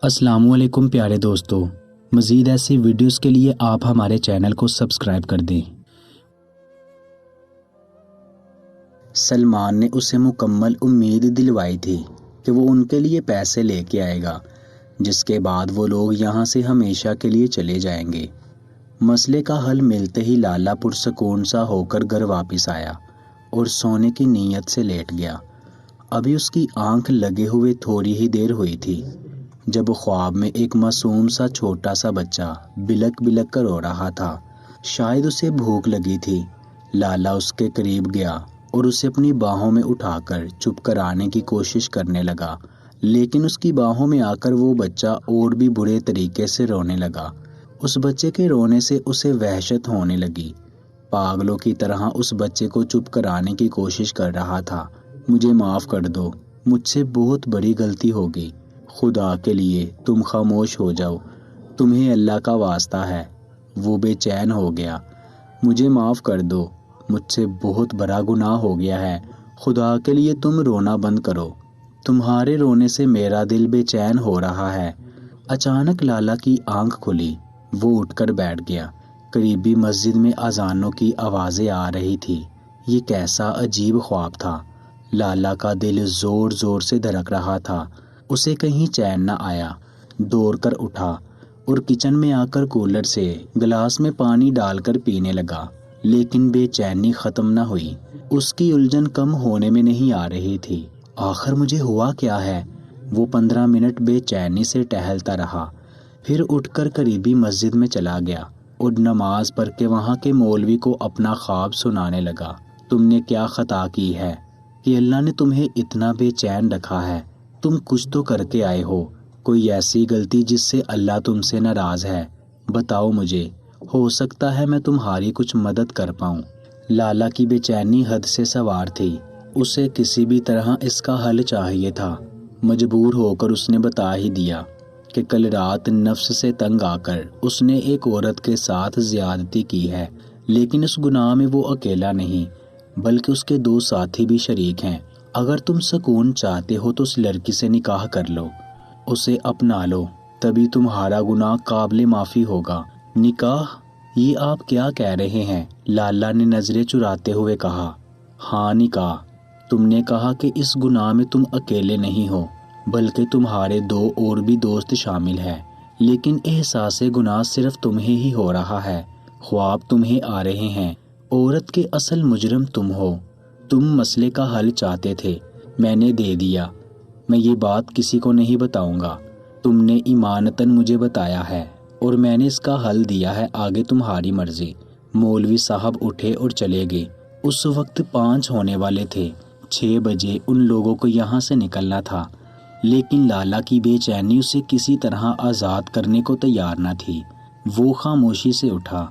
السلام علیکم پیارے دوستو، مزید ایسی ویڈیوز کے لیے آپ ہمارے چینل کو سبسکرائب کر دیں۔ سلمان نے اسے مکمل امید دلوائی تھی کہ وہ ان کے لیے پیسے لے کے آئے گا، جس کے بعد وہ لوگ یہاں سے ہمیشہ کے لیے چلے جائیں گے۔ مسئلے کا حل ملتے ہی لالا پرسکون سا ہو کر گھر واپس آیا اور سونے کی نیت سے لیٹ گیا۔ ابھی اس کی آنکھ لگے ہوئے تھوڑی ہی دیر ہوئی تھی جب خواب میں ایک معصوم سا چھوٹا سا بچہ بلک بلک کر رو رہا تھا۔ شاید اسے بھوک لگی تھی۔ لالا اس کے قریب گیا اور اسے اپنی باہوں میں اٹھا کر چپ کرانے کی کوشش کرنے لگا، لیکن اس کی باہوں میں آ کر وہ بچہ اور بھی برے طریقے سے رونے لگا۔ اس بچے کے رونے سے اسے وحشت ہونے لگی۔ پاگلوں کی طرح اس بچے کو چپ کرانے کی کوشش کر رہا تھا۔ مجھے معاف کر دو، مجھ سے بہت بڑی غلطی ہو گئی، خدا کے لیے تم خاموش ہو جاؤ، تمہیں اللہ کا واسطہ ہے۔ وہ بے چین ہو گیا۔ مجھے معاف کر دو، مجھ سے بہت بڑا گناہ ہو گیا ہے، خدا کے لیے تم رونا بند کرو، تمہارے رونے سے میرا دل بے چین ہو رہا ہے۔ اچانک لالا کی آنکھ کھلی۔ وہ اٹھ کر بیٹھ گیا۔ قریبی مسجد میں اذانوں کی آوازیں آ رہی تھی۔ یہ کیسا عجیب خواب تھا۔ لالا کا دل زور زور سے دھڑک رہا تھا۔ اسے کہیں چین نہ آیا۔ دوڑ کر اٹھا اور کچن میں آ کر کولر سے گلاس میں پانی ڈال کر پینے لگا، لیکن بے چینی ختم نہ ہوئی۔ اس کی الجھن کم ہونے میں نہیں آ رہی تھی۔ آخر مجھے ہوا کیا ہے؟ وہ 15 منٹ بے چینی سے ٹہلتا رہا، پھر اٹھ کر قریبی مسجد میں چلا گیا اور نماز پڑھ کے وہاں کے مولوی کو اپنا خواب سنانے لگا۔ تم نے کیا خطا کی ہے کہ اللہ نے تمہیں اتنا بے چین رکھا ہے؟ تم کچھ تو کر کے آئے ہو، کوئی ایسی غلطی جس سے اللہ تم سے ناراض ہے؟ بتاؤ مجھے، ہو سکتا ہے میں تمہاری کچھ مدد کر پاؤں۔ لالا کی بے چینی حد سے سوار تھی۔ اسے کسی بھی طرح اس کا حل چاہیے تھا۔ مجبور ہو کر اس نے بتا ہی دیا کہ کل رات نفس سے تنگ آ کر اس نے ایک عورت کے ساتھ زیادتی کی ہے، لیکن اس گناہ میں وہ اکیلا نہیں بلکہ اس کے 2 ساتھی بھی شریک ہیں۔ اگر تم سکون چاہتے ہو تو اس لڑکی سے نکاح کر لو، اسے اپنا لو، تبھی تمہارا گناہ قابل معافی ہوگا۔ نکاح؟ یہ آپ کیا کہہ رہے ہیں؟ لالا نے نظریں چراتے ہوئے کہا۔ ہاں نکاح۔ تم نے کہا کہ اس گناہ میں تم اکیلے نہیں ہو بلکہ تمہارے 2 اور بھی دوست شامل ہیں، لیکن احساس گناہ صرف تمہیں ہی ہو رہا ہے۔ خواب تمہیں آ رہے ہیں، عورت کے اصل مجرم تم ہو۔ تم مسئلے کا حل چاہتے تھے، میں نے دے دیا۔ میں یہ بات کسی کو نہیں بتاؤں گا۔ تم نے ایمانتاً مجھے بتایا ہے اور میں نے اس کا حل دیا ہے، آگے تمہاری مرضی۔ مولوی صاحب اٹھے اور چلے گئے۔ اس وقت 5 ہونے والے تھے۔ 6 بجے ان لوگوں کو یہاں سے نکلنا تھا، لیکن لالا کی بے چینی اسے کسی طرح آزاد کرنے کو تیار نہ تھی۔ وہ خاموشی سے اٹھا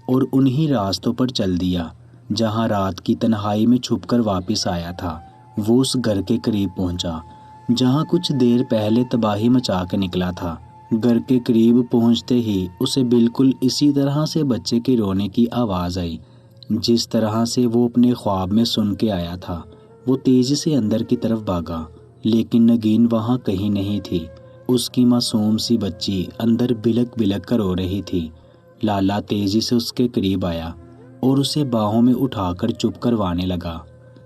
اور انہی راستوں پر چل دیا جہاں رات کی تنہائی میں چھپ کر واپس آیا تھا۔ وہ اس گھر کے قریب پہنچا جہاں کچھ دیر پہلے تباہی مچا کے نکلا تھا۔ گھر کے قریب پہنچتے ہی اسے بالکل اسی طرح سے بچے کے رونے کی آواز آئی جس طرح سے وہ اپنے خواب میں سن کے آیا تھا۔ وہ تیزی سے اندر کی طرف بھاگا، لیکن نگین وہاں کہیں نہیں تھی۔ اس کی معصوم سی بچی اندر بلک بلک کر رو رہی تھی۔ لالا تیزی سے اس کے قریب آیا اور اسے باہوں میں اٹھا کر چپ کروانے لگا۔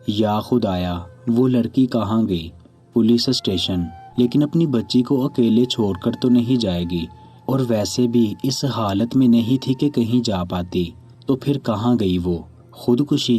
یا خدایا، وہ لڑکی کہاں گئی؟ پولیس اسٹیشن، لیکن اپنی بچی کو اکیلے چھوڑ کر تو نہیں جائے گی، اور ویسے بھی اس حالت میں نہیں تھی کہ کہیں جا پاتی، تو پھر کہاں گئی وہ؟ خودکشی؟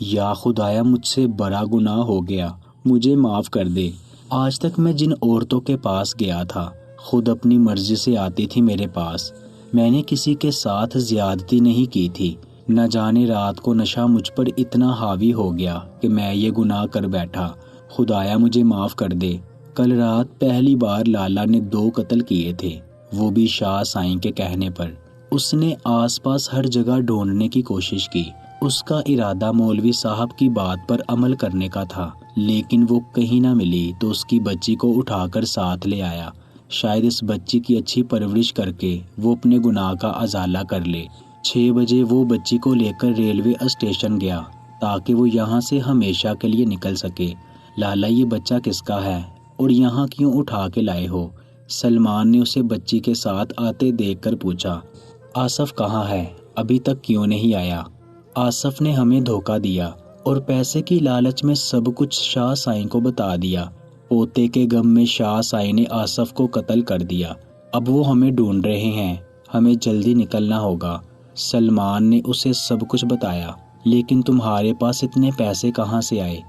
یا خدایا، مجھ سے بڑا گناہ ہو گیا، مجھے معاف کر دے۔ آج تک میں جن عورتوں کے پاس گیا تھا خود اپنی مرضی سے آتی تھی میرے پاس، میں نے کسی کے ساتھ زیادتی نہیں کی تھی۔ نہ جانے رات کو نشہ مجھ پر اتنا حاوی ہو گیا کہ میں یہ گناہ کر بیٹھا، خدایا مجھے معاف کر دے۔ کل رات پہلی بار لالا نے 2 قتل کیے تھے، وہ بھی شاہ سائیں کے کہنے پر۔ اس نے آس پاس ہر جگہ ڈھونڈنے کی کوشش کی۔ اس کا ارادہ مولوی صاحب کی بات پر عمل کرنے کا تھا، لیکن وہ کہیں نہ ملی تو اس کی بچی کو اٹھا کر ساتھ لے آیا۔ شاید اس بچی کی اچھی پرورش کر کے وہ اپنے گناہ کا ازالہ کر لے۔ 6 بجے وہ بچی کو لے کر ریلوے اسٹیشن گیا تاکہ وہ یہاں سے ہمیشہ کے لیے نکل سکے۔ لالا، یہ بچہ کس کا ہے اور یہاں کیوں اٹھا کے لائے ہو؟ سلمان نے اسے بچی کے ساتھ آتے دیکھ کر پوچھا، آصف کہاں ہے؟ ابھی تک کیوں نہیں آیا؟ آصف نے ہمیں دھوکہ دیا اور پیسے کی لالچ میں سب کچھ شاہ سائیں کو بتا دیا۔ پوتے کے غم میں شاہ سائیں نے آصف کو قتل کر دیا۔ اب وہ ہمیں ڈھونڈ رہے ہیں، ہمیں جلدی نکلنا ہوگا۔ سلمان نے اسے سب کچھ بتایا۔ لیکن تمہارے پاس اتنے پیسے کہاں سے آئے؟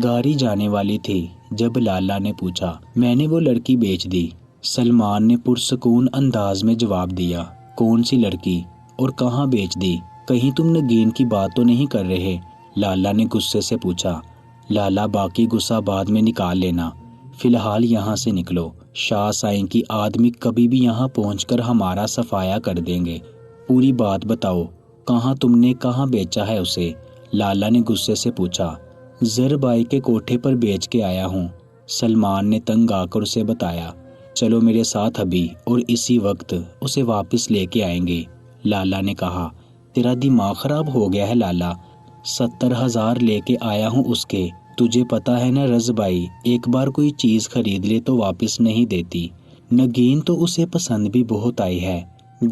گاری جانے والی تھی جب لالا نے پوچھا۔ میں نے وہ لڑکی بیچ دی، سلمان نے پرسکون انداز میں جواب دیا۔ کون سی لڑکی اور کہاں بیچ دی؟ کہیں تم نگین کی بات تو نہیں کر رہے؟ لالا نے غصے سے پوچھا۔ لالا باقی غصہ بعد میں نکال لینا، فی الحال یہاں سے نکلو۔ شاہ سائیں کی آدمی کبھی بھی یہاں پہنچ کر ہمارا صفایا کر دیں گے۔ پوری بات بتاؤ، تم نے کہاں بیچا ہے اسے؟ لالا نے غصے سے پوچھا۔ زر بائی کے کوٹھے پر بیچ کے آیا ہوں، سلمان نے تنگ آ کر اسے بتایا۔ چلو میرے ساتھ ابھی، اور اسی وقت اسے واپس لے کے آئیں گے، لالا نے کہا۔ تیرا دماغ خراب ہو گیا ہے لالا، 70,000 لے کے آیا ہوں اس کے۔ تجھے پتا ہے نا رز بھائی، ایک بار کوئی چیز خرید لے تو واپس نہیں دیتی۔ نگین تو اسے پسند بھی بہت آئی ہے۔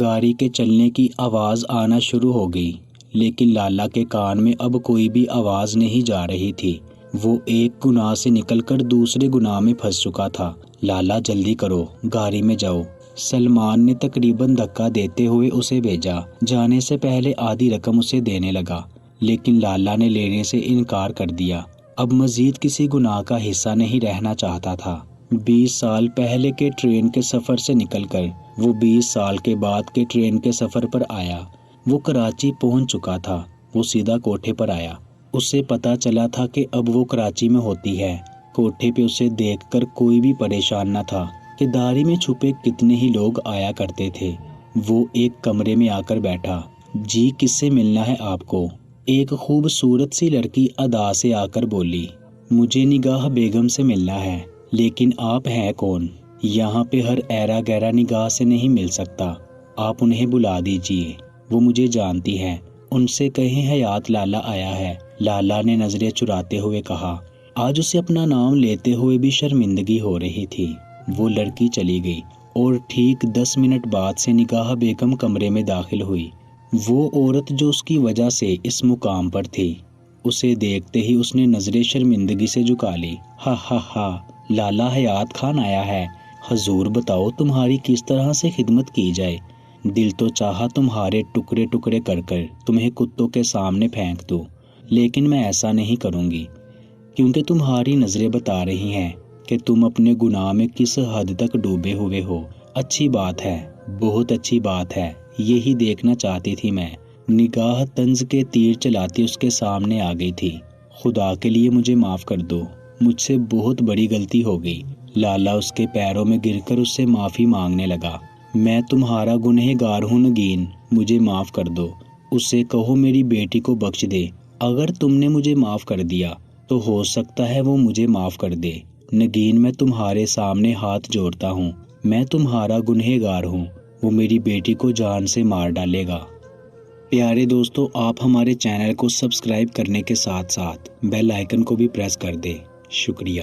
گاڑی کے چلنے کی آواز آنا شروع ہو گئی، لیکن لالا کے کان میں اب کوئی بھی آواز نہیں جا رہی تھی۔ وہ ایک گناہ سے نکل کر دوسرے گناہ میں پھنس چکا تھا۔ لالا جلدی کرو، گاڑی میں جاؤ، سلمان نے تقریباً دھکا دیتے ہوئے اسے بھیجا۔ جانے سے پہلے آدھی رقم اسے دینے لگا، لیکن لالا نے لینے سے انکار کر دیا۔ اب مزید کسی گناہ کا حصہ نہیں رہنا چاہتا تھا۔ 20 سال پہلے کے ٹرین کے سفر سے نکل کر وہ 20 سال کے بعد کے ٹرین کے سفر پر آیا۔ وہ کراچی پہنچ چکا تھا۔ وہ سیدھا کوٹھے پر آیا۔ اسے پتا چلا تھا کہ اب وہ کراچی میں ہوتی ہے۔ کوٹھے پہ اسے دیکھ کر کوئی بھی پریشان نہ تھا کہ داری میں چھپے کتنے ہی لوگ آیا کرتے تھے۔ وہ ایک کمرے میں آ کر بیٹھا۔ جی کس سے ملنا ہے آپ کو؟ ایک خوبصورت سی لڑکی ادا سے آ کر بولی۔ مجھے نگاہ بیگم سے ملنا ہے۔ لیکن آپ ہیں کون؟ یہاں پہ ہر ایرا گیرا نگاہ سے نہیں مل سکتا، آپ انہیں بلا دیجیے، وہ مجھے جانتی ہے، ان سے کہیں حیات لالا آیا ہے، لالا نے نظریں چراتے ہوئے کہا۔ آج اسے اپنا نام لیتے ہوئے بھی شرمندگی ہو رہی تھی۔ وہ لڑکی چلی گئی اور ٹھیک 10 منٹ بعد سے نگاہ بیگم کمرے میں داخل ہوئی۔ وہ عورت جو اس کی وجہ سے اس مقام پر تھی۔ اسے دیکھتے ہی اس نے نظریں شرمندگی سے جھکا لی۔ ہا ہا ہا، لالا حیات خان آیا ہے۔ حضور بتاؤ تمہاری کس طرح سے خدمت کی جائے؟ دل تو چاہا تمہارے ٹکڑے ٹکڑے کر کر تمہیں کتوں کے سامنے پھینک دوں، لیکن میں ایسا نہیں کروں گی، کیونکہ تمہاری نظریں بتا رہی ہیں کہ تم اپنے گناہ میں کس حد تک ڈوبے ہوئے ہو۔ اچھی بات ہے، بہت اچھی بات ہے، یہی دیکھنا چاہتی تھی میں۔ نگاہ طنز کے تیر چلاتی اس کے سامنے آ گئی تھی۔ خدا کے لیے مجھے معاف کر دو، مجھ سے بہت بڑی غلطی ہو گئی۔ لالا اس کے پیروں میں گر کر اس سے معافی مانگنے لگا۔ میں تمہارا گنہگار ہوں نگین، مجھے معاف کر دو۔ اسے کہو میری بیٹی کو بخش دے۔ اگر تم نے مجھے معاف کر دیا تو ہو سکتا ہے وہ مجھے معاف کر دے۔ نگین میں تمہارے سامنے ہاتھ جوڑتا ہوں، میں تمہارا گنہگار ہوں، وہ میری بیٹی کو جان سے مار ڈالے گا۔ پیارے دوستو، آپ ہمارے چینل کو سبسکرائب کرنے کے ساتھ ساتھ بیل آئیکن کو بھی پریس کر دیں۔ شکریہ۔